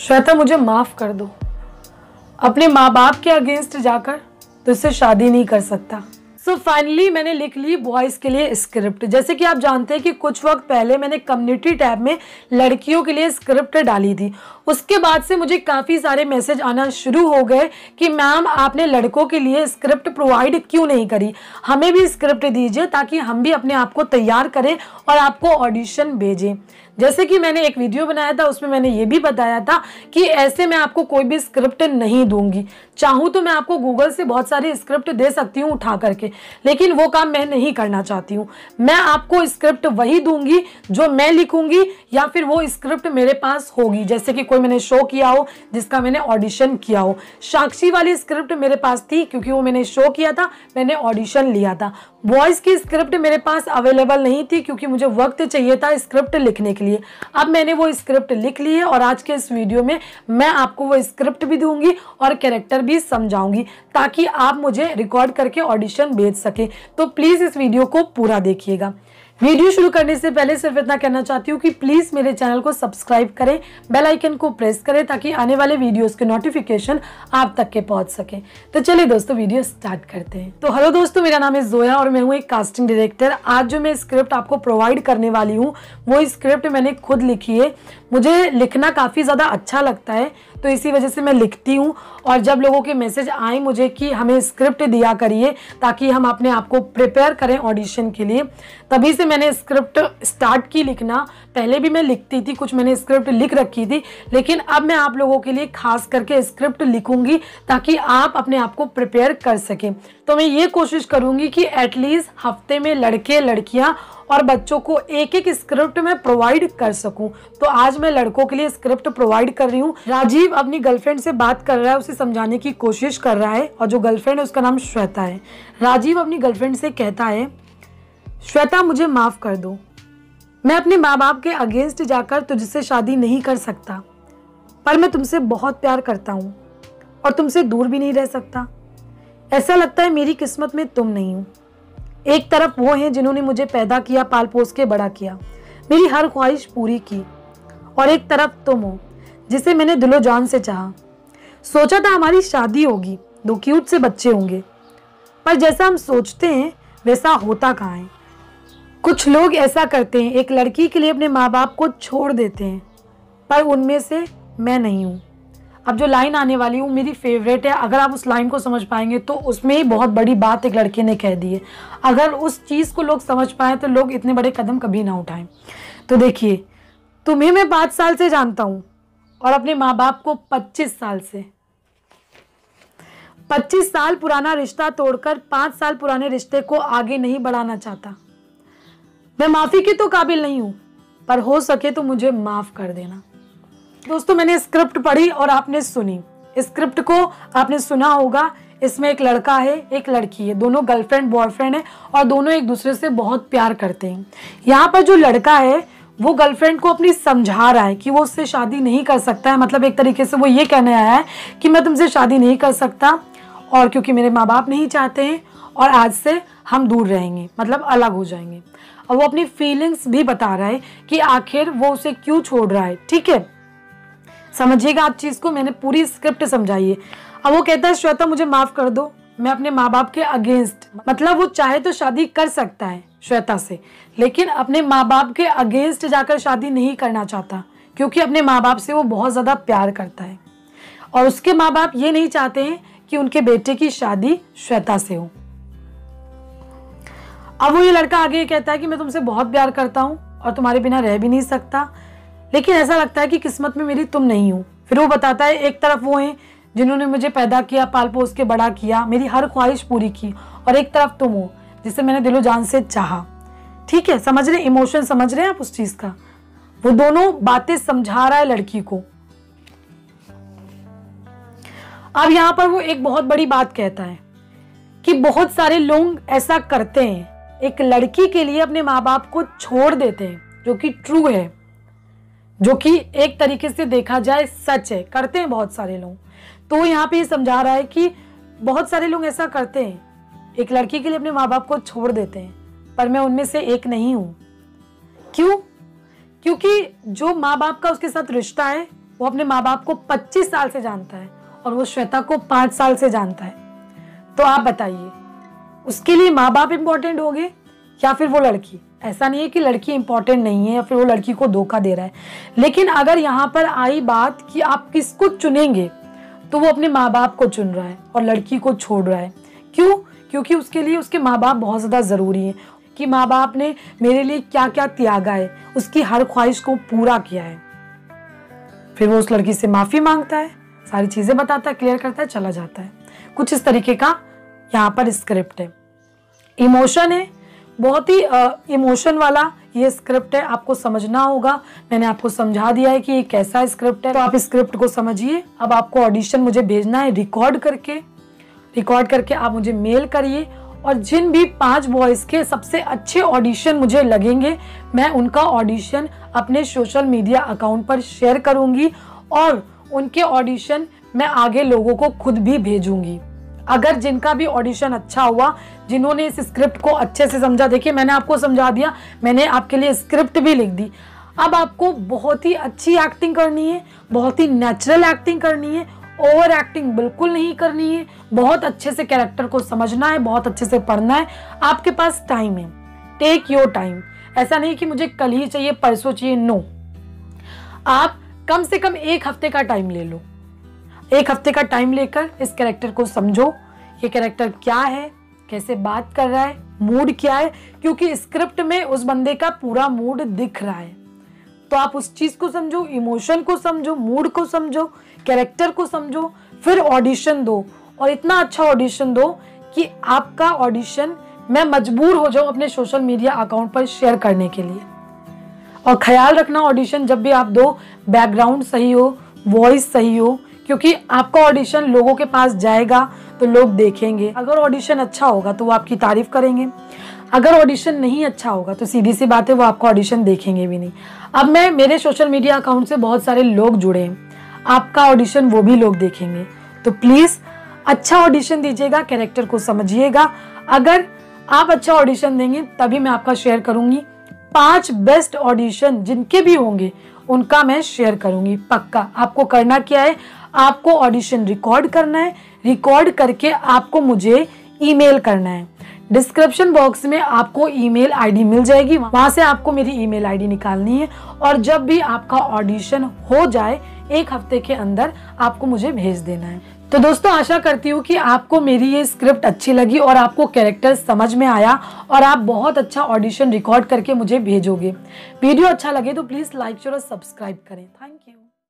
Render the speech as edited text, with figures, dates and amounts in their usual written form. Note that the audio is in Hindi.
श्वेता मुझे माफ कर दो। अपने माँ बाप के अगेंस्ट जाकर तुझसे शादी नहीं कर सकता। सो फाइनली मैंने लिख ली बॉयज़ के लिए स्क्रिप्ट। जैसे कि आप जानते हैं कि कुछ वक्त पहले मैंने कम्युनिटी टैब में लड़कियों के लिए स्क्रिप्ट डाली थी। उसके बाद से मुझे काफ़ी सारे मैसेज आना शुरू हो गए कि मैम आपने लड़कों के लिए स्क्रिप्ट प्रोवाइड क्यों नहीं करी, हमें भी स्क्रिप्ट दीजिए ताकि हम भी अपने आप को तैयार करें और आपको ऑडिशन भेजें। जैसे कि मैंने एक वीडियो बनाया था, उसमें मैंने ये भी बताया था कि ऐसे मैं आपको कोई भी स्क्रिप्ट नहीं दूंगी। चाहूँ तो मैं आपको गूगल से बहुत सारी स्क्रिप्ट दे सकती हूँ उठा करके, लेकिन वो काम मैं नहीं करना चाहती हूँ। मैं आपको स्क्रिप्ट वही दूंगी जो मैं लिखूंगी या फिर वो स्क्रिप्ट मेरे पास होगी। जैसे कि कोई मैंने शो किया हो जिसका मैंने ऑडिशन किया हो। साक्षी वाली स्क्रिप्ट मेरे पास थी क्योंकि वो मैंने शो किया था, मैंने ऑडिशन लिया था। वॉइस की स्क्रिप्ट मेरे पास अवेलेबल नहीं थी क्योंकि मुझे वक्त चाहिए था स्क्रिप्ट लिखने के लिए। अब मैंने वो स्क्रिप्ट लिख ली है और आज के इस वीडियो में मैं आपको वो स्क्रिप्ट भी दूंगी और कैरेक्टर भी समझाऊंगी ताकि आप मुझे रिकॉर्ड करके ऑडिशन भेज सके। तो प्लीज़ इस वीडियो को पूरा देखिएगा। वीडियो शुरू करने से पहले सिर्फ इतना कहना चाहती हूँ कि प्लीज़ मेरे चैनल को सब्सक्राइब करें, बेल आइकन को प्रेस करें ताकि आने वाले वीडियोस के नोटिफिकेशन आप तक के पहुँच सके। तो चलिए दोस्तों वीडियो स्टार्ट करते हैं। तो हेलो दोस्तों, मेरा नाम है जोया और मैं हूँ एक कास्टिंग डायरेक्टर। आज जो मैं स्क्रिप्ट आपको प्रोवाइड करने वाली हूँ वो स्क्रिप्ट मैंने खुद लिखी है। मुझे लिखना काफ़ी ज़्यादा अच्छा लगता है तो इसी वजह से मैं लिखती हूँ। और जब लोगों के मैसेज आए मुझे कि हमें स्क्रिप्ट दिया करिए ताकि हम अपने आप को प्रिपेयर करें ऑडिशन के लिए, तभी से मैंने स्क्रिप्ट स्टार्ट की लिखना। पहले भी मैं लिखती थी, कुछ मैंने स्क्रिप्ट लिख रखी थी, लेकिन अब मैं आप लोगों के लिए खास करके स्क्रिप्ट लिखूंगी ताकि आप अपने आप को प्रिपेयर कर सकें। तो मैं ये कोशिश करूंगी कि एटलीस्ट हफ्ते में लड़के लड़कियां और बच्चों को एक एक स्क्रिप्ट में प्रोवाइड कर सकूं। तो आज मैं लड़कों के लिए स्क्रिप्ट प्रोवाइड कर रही हूं। राजीव अपनी गर्लफ्रेंड से बात कर रहा है, उसे समझाने की कोशिश कर रहा है और जो गर्लफ्रेंड है उसका नाम श्वेता है। राजीव अपनी गर्लफ्रेंड से कहता है, श्वेता मुझे माफ कर दो। मैं अपने माँ बाप के अगेंस्ट जाकर तुझसे शादी नहीं कर सकता, पर मैं तुमसे बहुत प्यार करता हूँ और तुमसे दूर भी नहीं रह सकता। ऐसा लगता है मेरी किस्मत में तुम नहीं हो। एक तरफ वो हैं जिन्होंने मुझे पैदा किया, पाल पोस के बड़ा किया, मेरी हर ख्वाहिश पूरी की, और एक तरफ तुम हो जिसे मैंने दिलो जान से चाहा। सोचा था हमारी शादी होगी, 2 क्यूट से बच्चे होंगे, पर जैसा हम सोचते हैं वैसा होता कहाँ है। कुछ लोग ऐसा करते हैं, एक लड़की के लिए अपने माँ बाप को छोड़ देते हैं, पर उनमें से मैं नहीं हूँ। अब जो लाइन आने वाली हूँ मेरी फेवरेट है। अगर आप उस लाइन को समझ पाएंगे तो उसमें ही बहुत बड़ी बात एक लड़के ने कह दी है। अगर उस चीज़ को लोग समझ पाए तो लोग इतने बड़े कदम कभी ना उठाएं। तो देखिए, तुम्हें मैं 5 साल से जानता हूँ और अपने माँ बाप को 25 साल से। 25 साल पुराना रिश्ता तोड़कर 5 साल पुराने रिश्ते को आगे नहीं बढ़ाना चाहता। मैं माफ़ी की तो काबिल नहीं हूँ, पर हो सके तो मुझे माफ़ कर देना। दोस्तों, मैंने स्क्रिप्ट पढ़ी और आपने सुनी। स्क्रिप्ट को आपने सुना होगा। इसमें एक लड़का है, एक लड़की है, दोनों गर्लफ्रेंड बॉयफ्रेंड है और दोनों एक दूसरे से बहुत प्यार करते हैं। यहाँ पर जो लड़का है वो गर्लफ्रेंड को अपनी समझा रहा है कि वो उससे शादी नहीं कर सकता है। मतलब एक तरीके से वो ये कहने आया है कि मैं तुमसे शादी नहीं कर सकता और क्योंकि मेरे माँ बाप नहीं चाहते हैं और आज से हम दूर रहेंगे, मतलब अलग हो जाएंगे। और वो अपनी फीलिंग्स भी बता रहा है कि आखिर वो उसे क्यों छोड़ रहा है। ठीक है, समझिएगा आप चीज़ को, मैंने पूरी स्क्रिप्ट समझाई है। अब वो कहता है, श्वेता मुझे माफ़ कर दो, मैं अपने माँ बाप के अगेंस्ट, मतलब वो चाहे तो शादी कर सकता है श्वेता से, लेकिन अपने माँ बाप के अगेंस्ट जाकर शादी नहीं करना चाहता क्योंकि अपने माँ बाप से वो बहुत ज़्यादा प्यार करता है और उसके माँ बाप ये नहीं चाहते हैं कि उनके बेटे की शादी श्वेता से हो। अब वो ये लड़का आगे कहता है कि मैं तुमसे बहुत प्यार करता हूँ और तुम्हारे बिना रह भी नहीं सकता, लेकिन ऐसा लगता है कि किस्मत में मेरी तुम नहीं हो। फिर वो बताता है, एक तरफ वो हैं जिन्होंने मुझे पैदा किया, पाल पोस के बड़ा किया, मेरी हर ख्वाहिश पूरी की, और एक तरफ तुम हो जिसे मैंने दिलो जान से चाहा। ठीक है, समझ रहे, इमोशन समझ रहे हैं आप उस चीज़ का। वो दोनों बातें समझा रहा है लड़की को। अब यहाँ पर वो एक बहुत बड़ी बात कहता है कि बहुत सारे लोग ऐसा करते हैं, एक लड़की के लिए अपने माँ बाप को छोड़ देते हैं, जो कि ट्रू है, जो कि एक तरीके से देखा जाए सच है, करते हैं बहुत सारे लोग। तो यहाँ पे ये समझा रहा है कि बहुत सारे लोग ऐसा करते हैं, एक लड़की के लिए अपने माँ बाप को छोड़ देते हैं, पर मैं उनमें से एक नहीं हूँ। क्यों? क्योंकि जो माँ बाप का उसके साथ रिश्ता है वो अपने माँ बाप को 25 साल से जानता है और वो श्वेता को 5 साल से जानता है। तो आप बताइए, उसके लिए माँ बाप इम्पोर्टेंट होंगे या फिर वो लड़की? ऐसा नहीं है कि लड़की इंपॉर्टेंट नहीं है या फिर वो लड़की को धोखा दे रहा है, लेकिन अगर यहाँ पर आई बात कि आप किसको चुनेंगे, तो वो अपने माँ बाप को चुन रहा है और लड़की को छोड़ रहा है। क्यों? क्योंकि उसके लिए उसके माँ बाप बहुत ज़्यादा ज़रूरी है कि माँ बाप ने मेरे लिए क्या क्या त्यागा है, उसकी हर ख्वाहिश को पूरा किया है। फिर वो उस लड़की से माफ़ी मांगता है, सारी चीज़ें बताता है, क्लियर करता है, चला जाता है। कुछ इस तरीके का यहाँ पर स्क्रिप्ट है। इमोशन है, बहुत ही इमोशन वाला ये स्क्रिप्ट है, आपको समझना होगा। मैंने आपको समझा दिया है कि ये कैसा स्क्रिप्ट है, तो आप स्क्रिप्ट को समझिए। अब आपको ऑडिशन मुझे भेजना है रिकॉर्ड करके आप मुझे मेल करिए, और जिन भी 5 बॉयज़ के सबसे अच्छे ऑडिशन मुझे लगेंगे, मैं उनका ऑडिशन अपने सोशल मीडिया अकाउंट पर शेयर करूंगी और उनके ऑडिशन मैं आगे लोगों को खुद भी भेजूंगी। अगर जिनका भी ऑडिशन अच्छा हुआ, जिन्होंने इस स्क्रिप्ट को अच्छे से समझा, देखिए मैंने आपको समझा दिया, मैंने आपके लिए स्क्रिप्ट भी लिख दी। अब आपको बहुत ही अच्छी एक्टिंग करनी है, बहुत ही नेचुरल एक्टिंग करनी है, ओवर एक्टिंग बिल्कुल नहीं करनी है, बहुत अच्छे से कैरेक्टर को समझना है, बहुत अच्छे से पढ़ना है। आपके पास टाइम है, टेक योर टाइम। ऐसा नहीं कि मुझे कल ही चाहिए, परसों चाहिए, नो। आप कम से कम 1 हफ्ते का टाइम ले लो। 1 हफ्ते का टाइम लेकर इस कैरेक्टर को समझो, ये कैरेक्टर क्या है, कैसे बात कर रहा है, मूड क्या है, क्योंकि स्क्रिप्ट में उस बंदे का पूरा मूड दिख रहा है। तो आप उस चीज को समझो, इमोशन को समझो, मूड को समझो, कैरेक्टर को समझो, फिर ऑडिशन दो, और इतना अच्छा ऑडिशन दो कि आपका ऑडिशन मैं मजबूर हो जाऊं अपने सोशल मीडिया अकाउंट पर शेयर करने के लिए। और ख्याल रखना, ऑडिशन जब भी आप दो, बैकग्राउंड सही हो, वॉइस सही हो, क्योंकि आपका ऑडिशन लोगों के पास जाएगा तो लोग देखेंगे। अगर ऑडिशन अच्छा होगा तो वो आपकी तारीफ करेंगे, अगर ऑडिशन नहीं अच्छा होगा तो सीधी सी बात है, वो आपका ऑडिशन देखेंगे भी नहीं। अब मेरे सोशल मीडिया अकाउंट से बहुत सारे लोग जुड़े हैं, आपका ऑडिशन वो भी लोग देखेंगे। तो प्लीज़ अच्छा ऑडिशन दीजिएगा, कैरेक्टर को समझिएगा। अगर आप अच्छा ऑडिशन देंगे तभी मैं आपका शेयर करूंगी। 5 बेस्ट ऑडिशन जिनके भी होंगे उनका मैं शेयर करूंगी पक्का। आपको करना क्या है, आपको ऑडिशन रिकॉर्ड करना है, रिकॉर्ड करके आपको मुझे ईमेल करना है। डिस्क्रिप्शन बॉक्स में आपको ईमेल आईडी मिल जाएगी, वहां से आपको मेरी ईमेल आईडी निकालनी है, और जब भी आपका ऑडिशन हो जाए 1 हफ्ते के अंदर आपको मुझे भेज देना है। तो दोस्तों, आशा करती हूँ कि आपको मेरी ये स्क्रिप्ट अच्छी लगी और आपको कैरेक्टर समझ में आया और आप बहुत अच्छा ऑडिशन रिकॉर्ड करके मुझे भेजोगे। वीडियो अच्छा लगे तो प्लीज़ लाइक शेयर और सब्सक्राइब करें। Thank you.